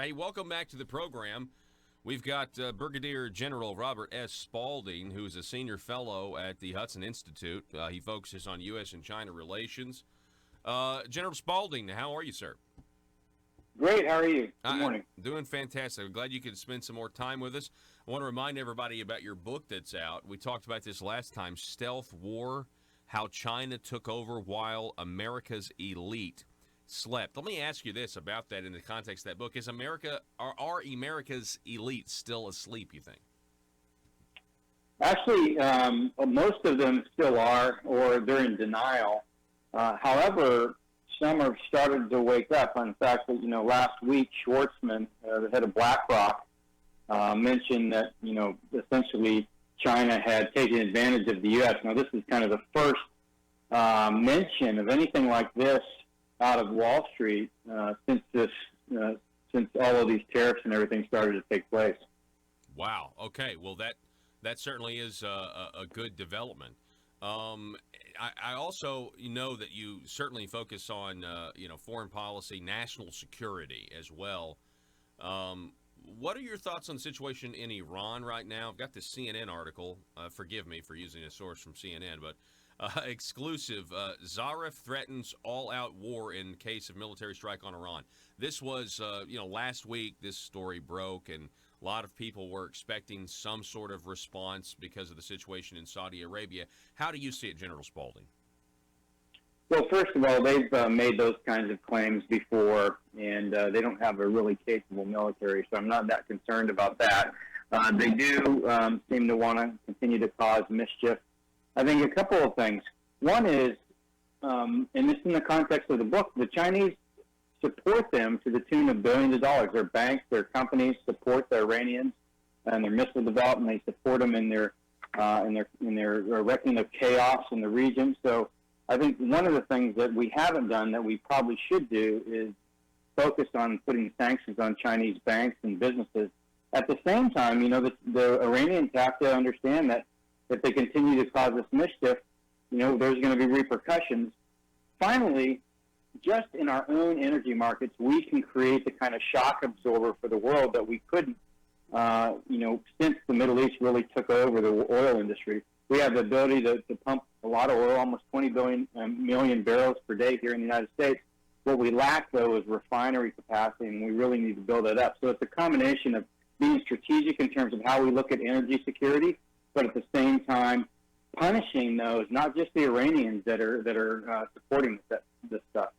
Hey, welcome back to the program. We've got Brigadier General Robert S. Spalding, who's a senior fellow at the Hudson Institute. He focuses on U.S. and China relations. General Spalding, how are you, sir? Great. How are you? Good morning. Doing fantastic. I'm glad you could spend some more time with us. I want to remind everybody about your book that's out. We talked about this last time, Stealth War, How China Took Over While America's Elite Slept. Let me ask you this about that in the context of that book. Are America's elites still asleep, you think? Actually, most of them still are, or they're in denial. However, some have started to wake up. In fact, last week, Schwartzman, the head of BlackRock, mentioned that, essentially China had taken advantage of the U.S. Now, this is kind of the first mention of anything like this out of Wall Street since all of these tariffs and everything started to take place. Wow. Okay. Well, that certainly is a good development. I also know that you certainly focus on foreign policy, national security as well. What are your thoughts on the situation in Iran right now? I've got this CNN article. Forgive me for using a source from CNN, but exclusive. Zarif threatens all-out war in case of military strike on Iran. This was, last week this story broke, and a lot of people were expecting some sort of response because of the situation in Saudi Arabia. How do you see it, General Spalding? Well, first of all, they've made those kinds of claims before, and they don't have a really capable military, so I'm not that concerned about that. They do seem to want to continue to cause mischief. I think a couple of things. One is, and this in the context of the book, the Chinese support them to the tune of billions of dollars. Their banks, their companies support the Iranians and their missile development. They support them in their wrecking of chaos in the region. So I think one of the things that we haven't done that we probably should do is focus on putting sanctions on Chinese banks and businesses. At the same time, the Iranians have to understand that if they continue to cause this mischief, there's going to be repercussions. Finally, just in our own energy markets, we can create the kind of shock absorber for the world that we couldn't, since the Middle East really took over the oil industry. We have the ability to pump a lot of oil, almost 20 million barrels per day here in the United States. What we lack, though, is refinery capacity, and we really need to build it up. So it's a combination of being strategic in terms of how we look at energy security, but at the same time punishing those, not just the Iranians that are supporting this stuff.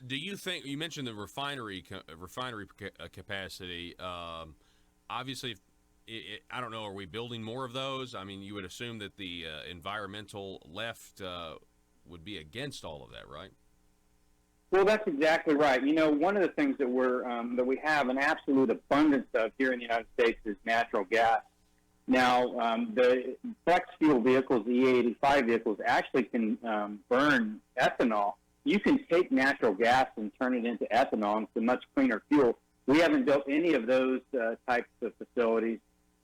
Do you think, you mentioned the refinery capacity, obviously, I don't know, are we building more of those? I mean, you would assume that the environmental left would be against all of that, right? Well, that's exactly right. One of the things that we have an absolute abundance of here in the United States is natural gas. Now, the flex fuel vehicles, the E85 vehicles, actually can burn ethanol. You can take natural gas and turn it into ethanol, and it's a much cleaner fuel. We haven't built any of those types of facilities.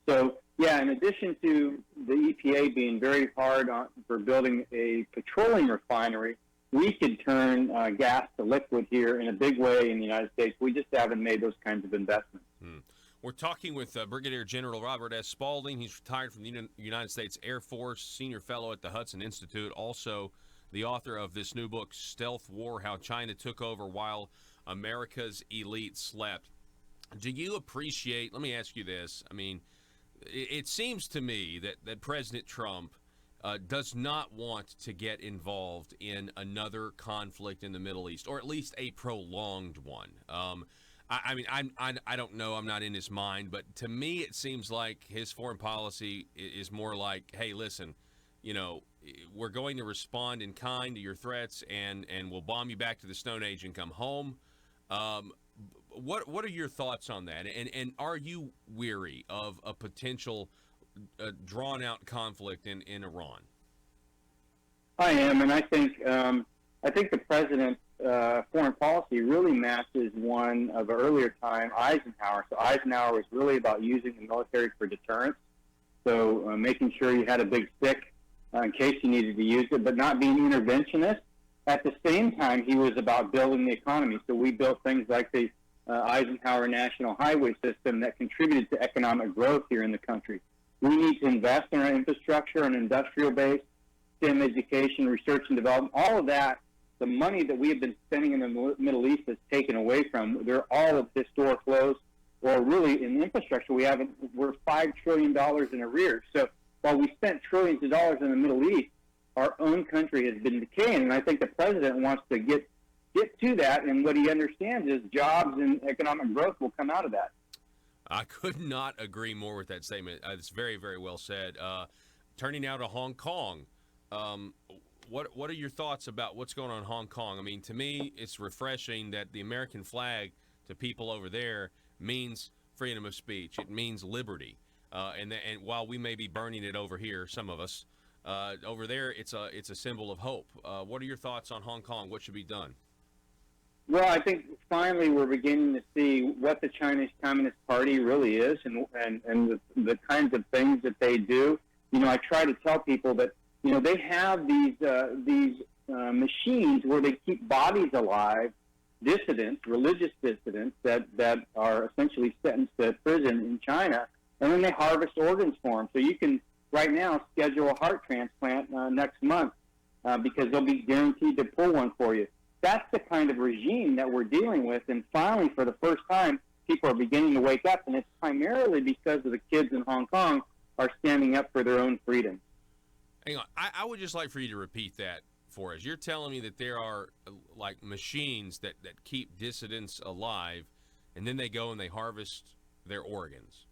So, yeah, in addition to the EPA being very hard for building a petroleum refinery, we could turn gas to liquid here in a big way in the United States. We just haven't made those kinds of investments. We're talking with Brigadier General Robert S. Spalding. He's retired from the United States Air Force, senior fellow at the Hudson Institute, also the author of this new book, Stealth War, How China Took Over While America's Elite Slept. Do you appreciate, let me ask you this, I mean, it seems to me that President Trump does not want to get involved in another conflict in the Middle East, or at least a prolonged one. I don't know. I'm not in his mind, but to me, it seems like his foreign policy is more like, hey, listen, we're going to respond in kind to your threats, and we'll bomb you back to the Stone Age and come home. What are your thoughts on that? And are you weary of a potential drawn out conflict in Iran? I am, and I think the president's foreign policy really matches one of earlier time Eisenhower. So Eisenhower was really about using the military for deterrence. So making sure you had a big stick in case you needed to use it, but not being interventionist. At the same time, he was about building the economy. So we built things like the Eisenhower National Highway System that contributed to economic growth here in the country. We need to invest in our infrastructure and industrial base, STEM education, research and development, all of that. The money that we have been spending in the Middle East is taken away from. They're all of historic lows, or really in infrastructure, we're $5 trillion in arrears. So while we spent trillions of dollars in the Middle East, our own country has been decaying. And I think the president wants to get to that. And what he understands is jobs and economic growth will come out of that. I could not agree more with that statement. It's very, very well said. Turning now to Hong Kong, what are your thoughts about what's going on in Hong Kong? I mean, to me, it's refreshing that the American flag to people over there means freedom of speech. It means liberty. And while we may be burning it over here, some of us, over there, it's a symbol of hope. What are your thoughts on Hong Kong? What should be done? Well, I think finally we're beginning to see what the Chinese Communist Party really is and the kinds of things that they do. I try to tell people that, they have these machines where they keep bodies alive, dissidents, religious dissidents that are essentially sentenced to prison in China, and then they harvest organs for them. So you can right now schedule a heart transplant next month because they'll be guaranteed to pull one for you. That's the kind of regime that we're dealing with, and finally, for the first time, people are beginning to wake up, and it's primarily because of the kids in Hong Kong are standing up for their own freedom. Hang on. I would just like for you to repeat that for us. You're telling me that there are like machines that keep dissidents alive, and then they go and they harvest their organs.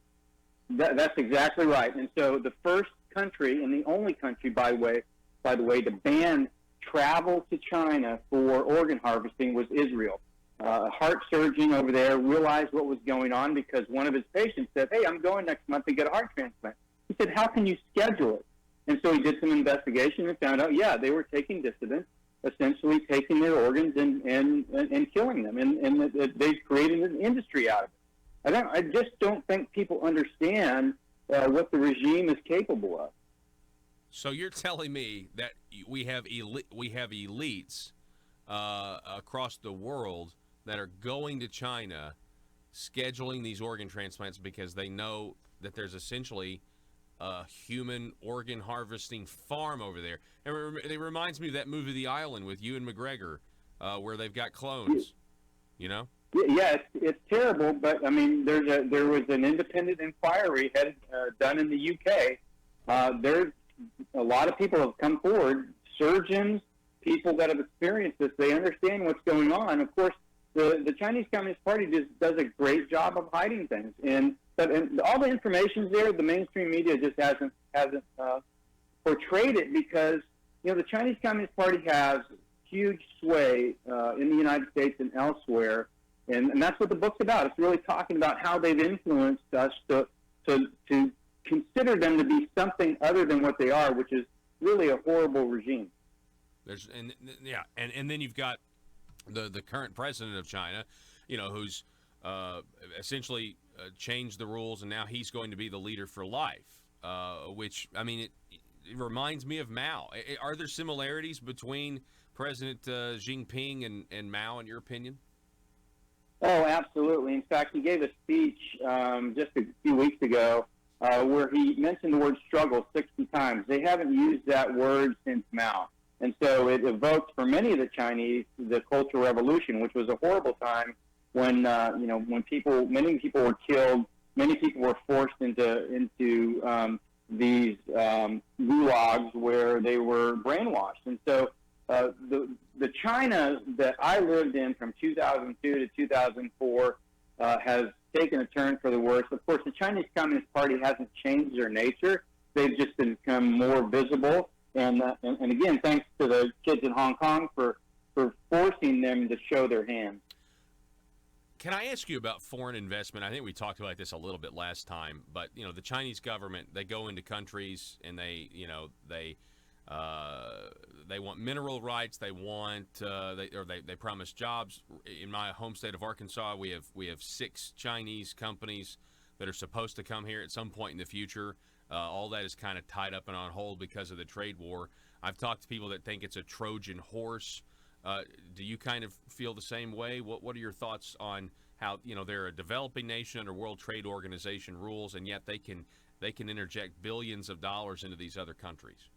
That's exactly right. And so the first country, and the only country, by the way, to ban travel to China for organ harvesting was Israel. A heart surgeon over there realized what was going on because one of his patients said, "Hey, I'm going next month to get a heart transplant." He said, "How can you schedule it?" And so he did some investigation and found out, they were taking dissidents, essentially taking their organs and killing them, and they've created an industry out of it. I just don't think people understand what the regime is capable of. So you're telling me that we have elites across the world that are going to China, scheduling these organ transplants because they know that there's essentially a human organ harvesting farm over there. And it reminds me of that movie, The Island, with Ewan McGregor, where they've got clones. Yeah, it's terrible. But I mean, there was an independent inquiry done in the UK. There's a lot of people have come forward, surgeons, people that have experienced this. They understand what's going on. Of course, the Chinese Communist Party just does a great job of hiding things, but all the information's there. The mainstream media just hasn't portrayed it because the Chinese Communist Party has huge sway in the United States and elsewhere, and that's what the book's about. It's really talking about how they've influenced us to consider them to be something other than what they are, which is really a horrible regime. And then you've got the current president of China, who's essentially changed the rules, and now he's going to be the leader for life. Which, I mean, it reminds me of Mao. Are there similarities between President Xi Jinping and Mao, in your opinion? Oh, absolutely. In fact, he gave a speech just a few weeks ago where he mentioned the word struggle 60 times. They haven't used that word since Mao. And so it evoked for many of the Chinese the Cultural Revolution, which was a horrible time when many people were killed, many people were forced into these gulags where they were brainwashed. And so the China that I lived in from 2002 to 2004 has taken a turn for the worse. Of course, the Chinese Communist Party hasn't changed their nature. They've just become more visible. And again, thanks to the kids in Hong Kong for forcing them to show their hand. Can I ask you about foreign investment? I think we talked about this a little bit last time, but the Chinese government, they go into countries and they want mineral rights. They want they promise jobs. In my home state of Arkansas, we have 6 Chinese companies that are supposed to come here at some point in the future. All that is kind of tied up and on hold because of the trade war. I've talked to people that think it's a Trojan horse. Do you kind of feel the same way? What are your thoughts on how they're a developing nation under World Trade Organization rules, and yet they can interject billions of dollars into these other countries.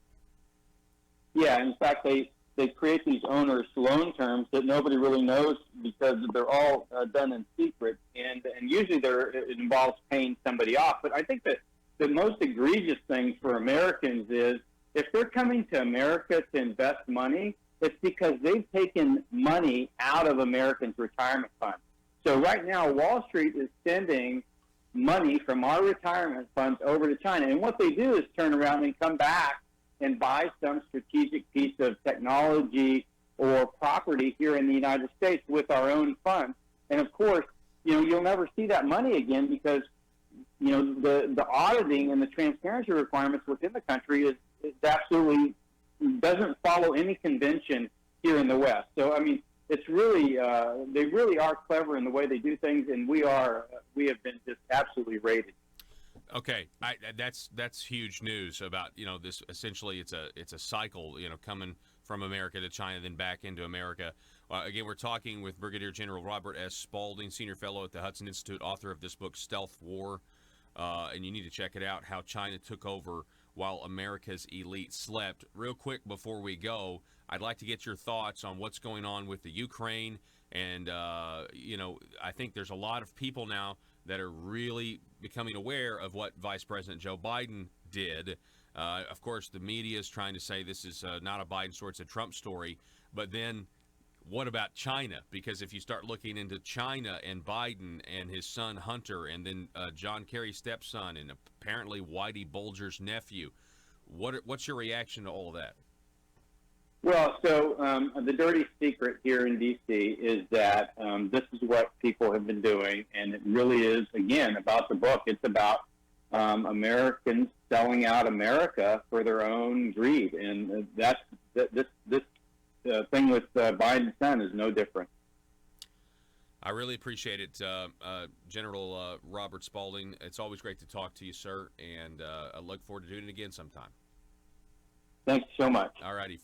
Yeah, in fact, they create these onerous loan terms that nobody really knows because they're all done in secret, and usually it involves paying somebody off. But I think that the most egregious thing for Americans is if they're coming to America to invest money, it's because they've taken money out of Americans' retirement funds. So right now, Wall Street is sending money from our retirement funds over to China, and what they do is turn around and come back and buy some strategic piece of technology or property here in the United States with our own funds. And of course, you'll never see that money again because, the auditing and the transparency requirements within the country is absolutely doesn't follow any convention here in the West. So, I mean, it's really, they really are clever in the way they do things, and we have been just absolutely rated. Okay, that's huge news about this. Essentially, it's a cycle coming from America to China, then back into America. Again, we're talking with Brigadier General Robert S. Spalding, Senior Fellow at the Hudson Institute, author of this book, Stealth War, and you need to check it out. How China Took Over While America's Elite Slept. Real quick before we go, I'd like to get your thoughts on what's going on with the Ukraine, and I think there's a lot of people now that are really becoming aware of what Vice President Joe Biden did. Of course, the media is trying to say this is not a Biden story, it's a Trump story. But then what about China? Because if you start looking into China and Biden and his son Hunter, and then John Kerry's stepson, and apparently Whitey Bulger's nephew, what's your reaction to all of that? Well, so the dirty secret here in D.C. is that this is what people have been doing, and it really is, again, about the book. It's about Americans selling out America for their own greed, and this thing with Biden's son is no different. I really appreciate it, General Robert Spalding. It's always great to talk to you, sir, and I look forward to doing it again sometime. Thanks so much. All righty.